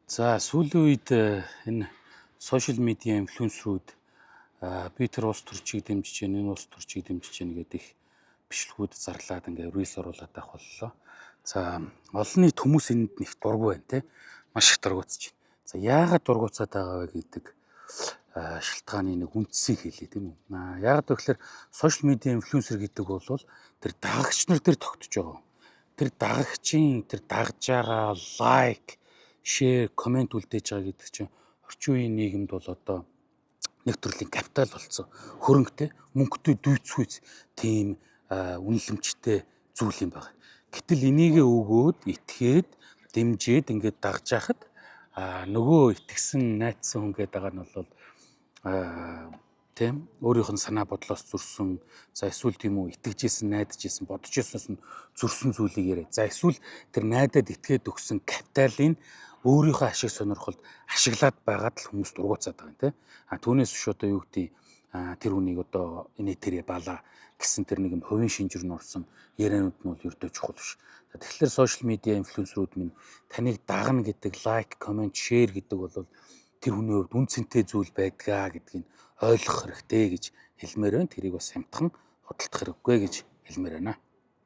За сүүлийн үед энэ сошиал медиа инфлюенсерүүд би тэр улс төрчийг дэмжиж байна, энэ улс төрчийг дэмжиж байна гэдэг их бичлэгүүд зарлаад ингээ рилс оруулаад байх боллоо. За олон нийт хүмүүс энд нэг дургу байна те. Маш их дургуутж байна. За яагаад дургуутсаад байгаа вэ гэдэг шалтгааны нэг үндсийг хэлээ тийм үү. Яагаад вэ гэхээр сошиал медиа инфлюенсер гэдэг бол тэр дагагч нар дээр тогтож байгаа. Тэр дагагчийн тэр дагж байгаа лайк, шеэр, комент үлдээж байгаа гэдэг чинь орчин үеийн нийгэмд бол одоо нэг төрлийн капитал болсон. Хөрөнгөтэй, мөнгөтэй дүйцхүйц тийм үнэлэмжтэй зүйл юм байна. Гэтэл энийгээ өгөөд, итгээд, дэмжиж ингээд дагж яхад нөгөө итгэсэн, найдсан хүн гэдэг байгаа нь бол тийм өөрийнх нь санаа бодлоос зөрсөн, за эсвэл тийм үү итгэжсэн, найдажсэн, бодож ирсэнээс нь зөрсөн зүйлийг яриа. За эсвэл тэр найдад итгээд өгсөн капиталын өөрийнхөө ашиг сонирхолд ашиглаад байгаад л хүмүүс дургуутсаад байгаа юм тийм. Түүнээс биш одоо юу гэдэг тэр хүнийг одоо инээ тэрэ бала гэсэн тэр нэг юм хувийн шинжир нь орсон яриануд нь бол ердөө чухал биш. Тэгэхээр сошиал медиа инфлюенсерүүд минь таныг дагна гэдэг лайк, комент, шеэр гэдэг бол тэр хүний хувьд үн цэнтэй зүйл байдгаа гэдгийг ойлгох хэрэгтэй гэж хэлмээр байна. Тэрийг бас хямдхан худалдах хэрэггүй гэж хэлмээр байна.